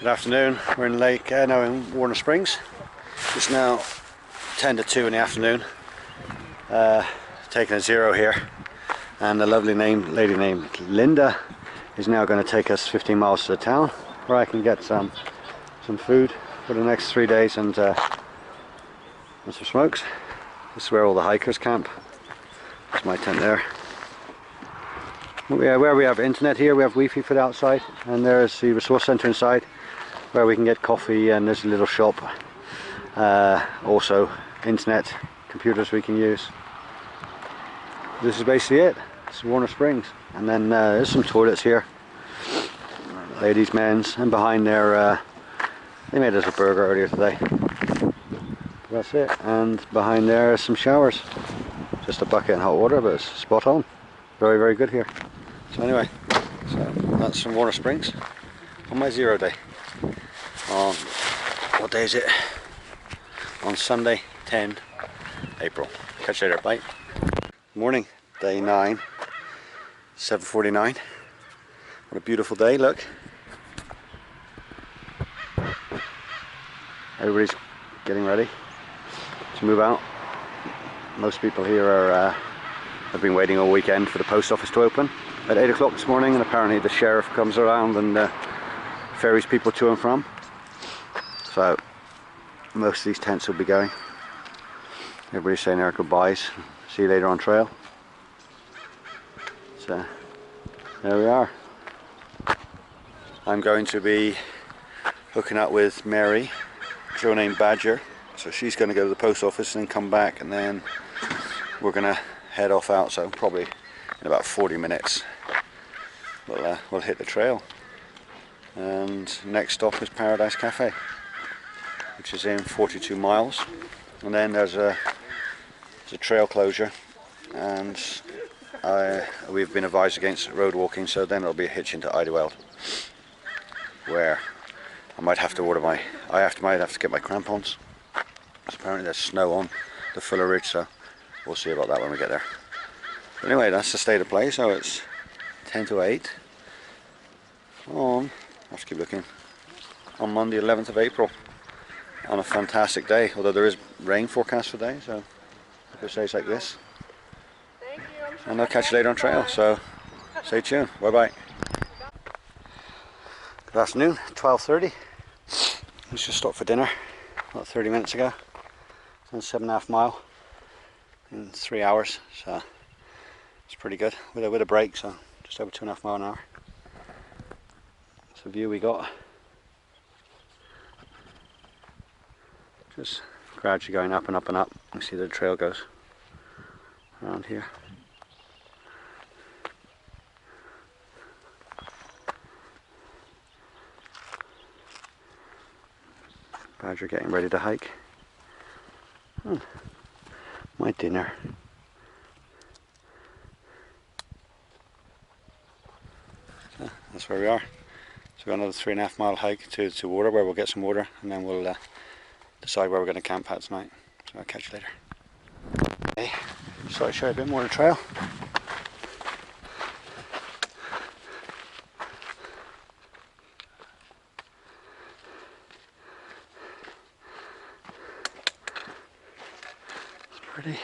Good afternoon. We're in in Warner Springs. It's now 10 to 2 in the afternoon. Taking a zero here, and a lovely lady named Linda is now going to take us 15 miles to the town where I can get some food for the next 3 days and some smokes. This is where all the hikers camp. That's my tent there. Where we have internet here, we have Wi-Fi for the outside, and there's the resource centre inside where we can get coffee, and there's a little shop. Also internet, computers we can use. This is basically it. It's Warner Springs, and then there's some toilets here, ladies, men's, and behind there they made us a burger earlier today. That's it. And behind there are some showers, just a bucket and hot water, but it's spot on. Very, very good here. So anyway, that's from Warner Springs on my zero day. On what day is it? On Sunday, 10 April. Catch you later. Bye. Morning, day 9, 7:49. What a beautiful day. Look, everybody's getting ready to move out. Most people here have been waiting all weekend for the post office to open at 8 o'clock this morning, and apparently the sheriff comes around and ferries people to and from. So most of these tents will be going. Everybody's saying their goodbyes. See you later on trail. So there we are. I'm going to be hooking up with Mary, Joe named Badger. So she's going to go to the post office and then come back, and then we're going to head off out. So probably in about 40 minutes we'll hit the trail. And next stop is Paradise Cafe, which is in 42 miles. And then there's a trail closure, and we've been advised against road walking, so then it'll be a hitch into Idlewild, where I might have to might have to get my crampons. Apparently there's snow on the Fuller Ridge, so we'll see about that when we get there. But anyway, that's the state of play. So it's 10 to 8 on, I have to keep looking, on Monday 11th of April, on a fantastic day, although there is rain forecast for today, so if it stays like this. And I'll catch you later on trail, so stay tuned. Bye bye. Good afternoon, 12:30. Let's just stop for dinner about 30 minutes ago. It's 7.5 miles in 3 hours, so it's pretty good with a break, so just over 2.5 miles an hour. That's the view we got. Just gradually going up and up and up. You see the trail goes around here. Badger getting ready to hike. My dinner. So that's where we are. So we've got another 3.5 mile hike to water, where we'll get some water, and then we'll decide where we're going to camp out tonight. So I'll catch you later. Okay, so I'll show you a bit more of the trail. Pretty.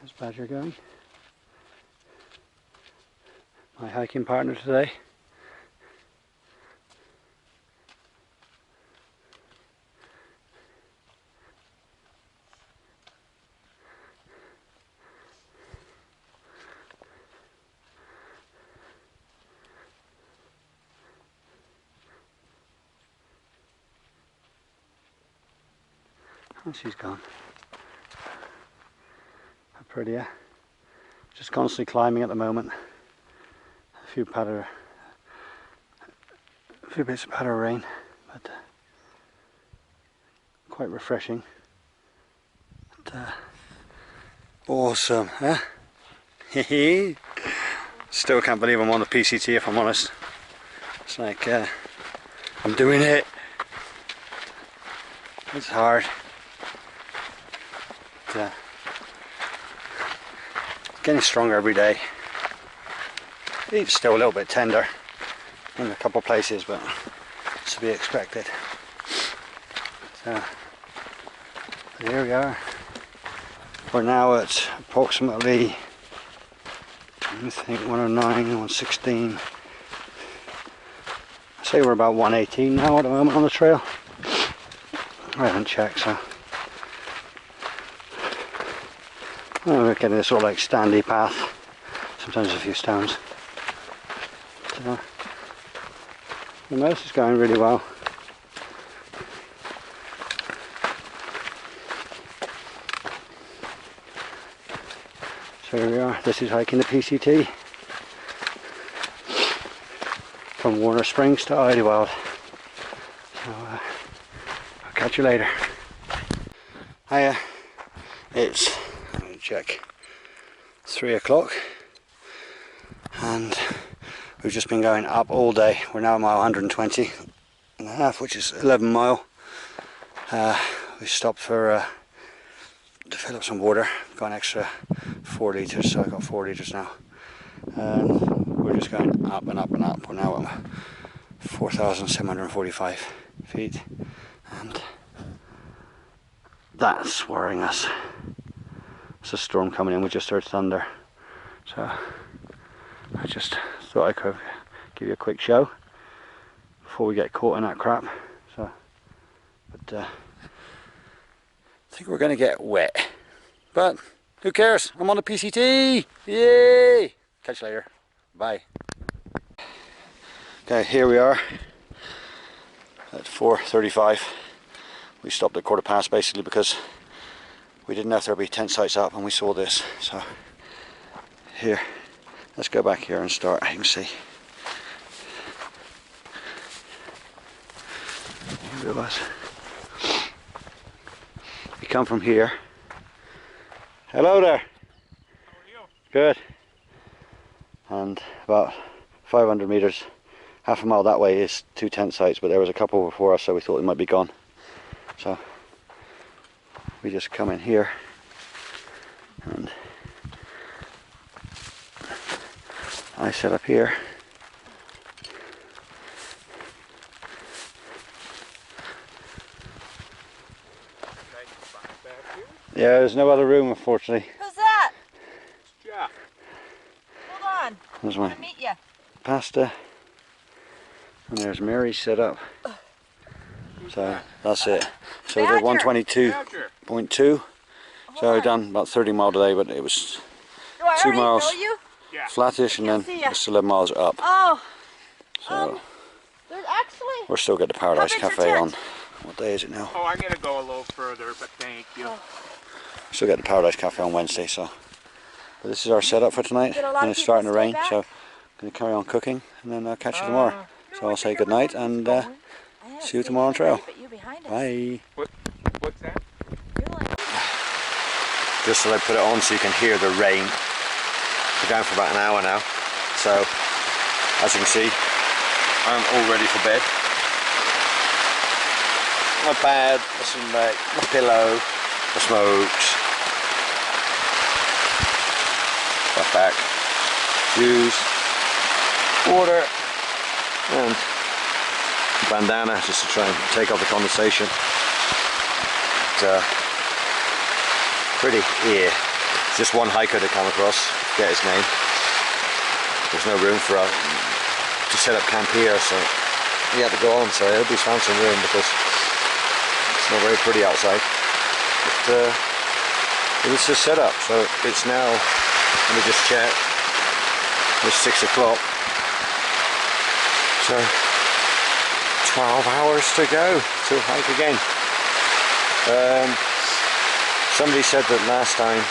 There's Badger going. My hiking partner today. Oh, she's gone. How pretty, yeah? Just constantly climbing at the moment. A few bits of patter of rain, but quite refreshing. But, awesome, huh? Still can't believe I'm on the PCT, if I'm honest. It's like I'm doing it. It's hard. getting stronger every day. It's still a little bit tender in a couple of places, but it's to be expected. So here we are. We're now at approximately, I think, 109, 116. I say we're about 118 now at the moment on the trail. I haven't checked, so we're getting this sort of like standy path. Sometimes a few stones. So the mouse is going really well. So here we are. This is hiking the PCT from Warner Springs to Idlewild. So I'll catch you later. Hiya. It's, let me check, 3 o'clock, and we've just been going up all day. We're now at mile 120 and a half, which is 11 mile. We stopped for to fill up some water. Got an extra 4 litres, so I got 4 litres now. We're just going up and up and up. We're now at 4,745 feet, and that's worrying us. It's a storm coming in. We just heard thunder, so I just thought I could give you a quick show before we get caught in that crap. So, but I think we're going to get wet, but who cares? I'm on the PCT! Yay! Catch you later. Bye. Okay, here we are at 4:35. We stopped at 1:15 basically because we didn't know if there'd be tent sites up, and we saw this. So here, let's go back here and start. You can see. Here it was. We come from here. Hello there. How are you? Good. And about 500 meters, half a mile that way is 2 tent sites, but there was a couple before us, so we thought they might be gone. So we just come in here, and I set up here. Yeah, there's no other room, unfortunately. Who's that? Yeah. Hold on. There's I'm my gonna meet you. Pasty, and there's Mary set up. So that's it. So we did 122.2. So I've done about 30 miles today, but it was Do I 2 already miles know you? Yeah. flattish, and then it's 11 miles up. Oh. So There's actually. we're still getting the Paradise How big's Cafe your on. tent? What day is it now? Oh, I'm gonna go a little further, but thank you. Oh. Still get the Paradise Cafe on Wednesday. So, but this is our setup for tonight, Did a lot and of it's people starting to stay rain. back? So I'm going to carry on cooking, and then I'll catch you tomorrow. So I'll say good night, and see you tomorrow on trail. Bye. What's that? Just so I put it on so you can hear the rain. We're going for about an hour now, so as you can see, I'm all ready for bed. My bed, my pillow, my smokes, backpack, shoes, water, and bandana just to try and take off the condensation. Pretty it's just one hiker to come across, forget his name. There's no room for us to set up camp here, so we had to go on. So I hope he's found some room because it's not very pretty outside. But it's a setup, so it's now, let me just check, it's 6 o'clock. So 12 hours to go to hike again. Somebody said that last time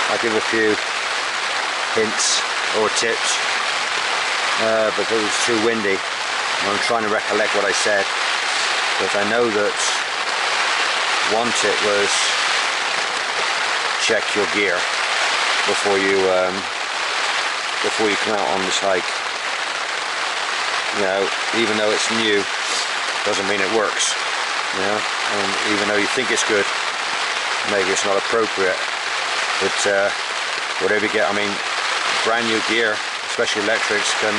I give a few hints or tips, but it was too windy. I'm trying to recollect what I said, but I know that one tip was check your gear before you come out on this hike. You know, even though it's new, doesn't mean it works. You know, and even though you think it's good, maybe it's not appropriate. But whatever you get, I mean, brand new gear, especially electrics, can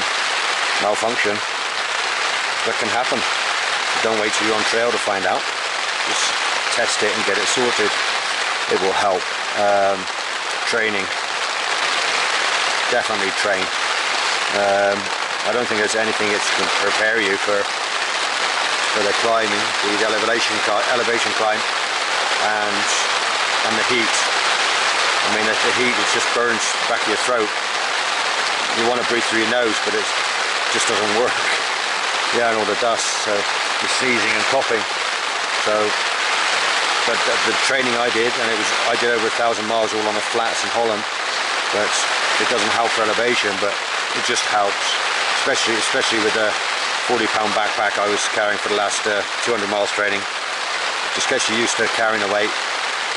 malfunction. That can happen. Don't wait till you're on trail to find out. Just test it and get it sorted. It will help. Training. Definitely train. I don't think there's anything that can prepare you for the climbing, the elevation climb, and the heat. I mean, the heat, it just burns the back of your throat. You want to breathe through your nose, but it just doesn't work. Yeah, and all the dust, so you're sneezing and coughing. So, but the training I did, and I did over 1,000 miles all on the flats in Holland. But it doesn't help for elevation, but it just helps, especially with the 40-pound backpack I was carrying for the last 200 miles training. Just gets you used to carrying the weight.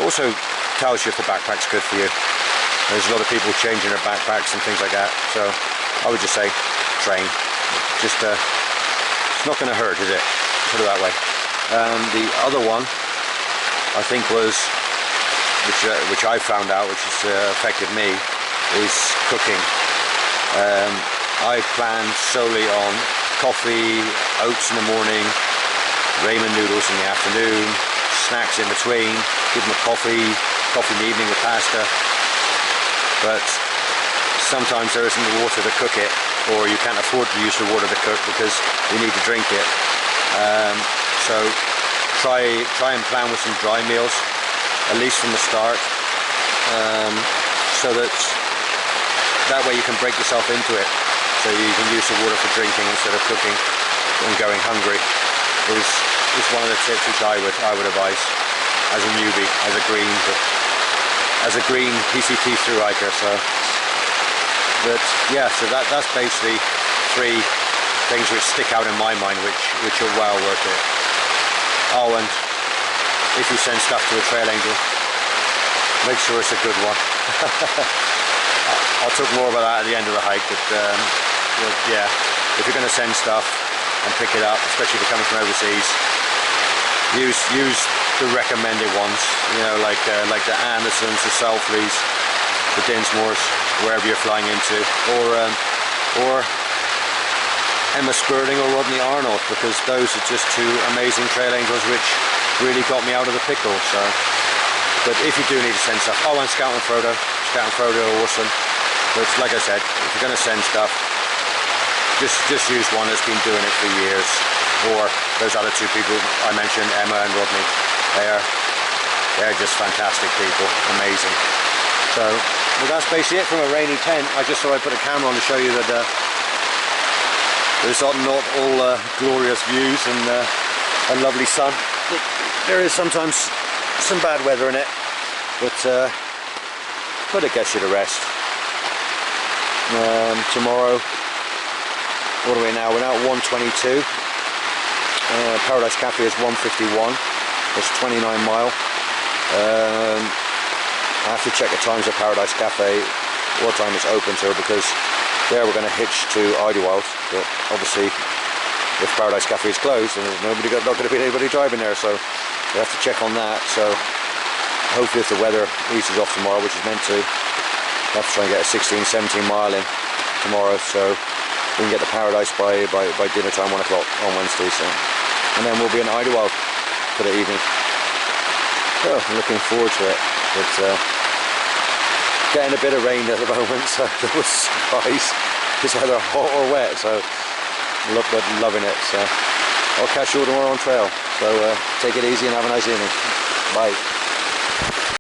Also tells you if the backpack's good for you. There's a lot of people changing their backpacks and things like that. So I would just say train. Just it's not going to hurt, is it? Put it that way. The other one, I think, was which I found out, which has affected me, is cooking. I planned solely on coffee, oats in the morning, ramen noodles in the afternoon, snacks in between, give them a coffee in the evening with pasta. But sometimes there isn't the water to cook it, or you can't afford to use the water to cook because you need to drink it. So try and plan with some dry meals, at least from the start, so that way you can break yourself into it. So you can use the water for drinking instead of cooking and going hungry. Is one of the tips which I would advise as a newbie, as a green PCT through hiker. So, but yeah, so that's basically 3 things which stick out in my mind, which are well worth it. Oh, and if you send stuff to a trail angel, make sure it's a good one. I'll talk more about that at the end of the hike, but yeah, if you're going to send stuff and pick it up, especially if you're coming from overseas, use the recommended ones, you know, like the Andersons, the Selfleys, the Dinsmores, wherever you're flying into, or Emma Spurling or Rodney Arnold, because those are just 2 amazing trail angels which really got me out of the pickle. So, but if you do need to send stuff, oh, and Scout and Frodo are awesome. But like I said, if you're going to send stuff, just use one that's been doing it for years, or those other 2 people I mentioned, Emma and Rodney. They're just fantastic people, amazing. So, well, that's basically it from a rainy tent. I just thought I'd put a camera on to show you that there's not all glorious views and a lovely sun. There is sometimes some bad weather in it, but it gets you to rest. Tomorrow, what are we now? We're now at 122. Paradise Cafe is 151. It's 29 mile. I have to check the times of Paradise Cafe, what time it's open till, because there we're going to hitch to Idlewild. But obviously, if Paradise Cafe is closed, then there's not going to be anybody driving there, so we have to check on that. So hopefully, if the weather eases off tomorrow, which is meant to, we'll have to try and get a 16-17 mile in tomorrow, so we can get to Paradise by dinner time, 1 o'clock on Wednesday. So, and then we'll be in Idlewild for the evening. So I'm looking forward to it. But getting a bit of rain at the moment, so that was a surprise. It's either hot or wet, so loving it. So I'll catch you all tomorrow on trail. So take it easy and have a nice evening. Bye.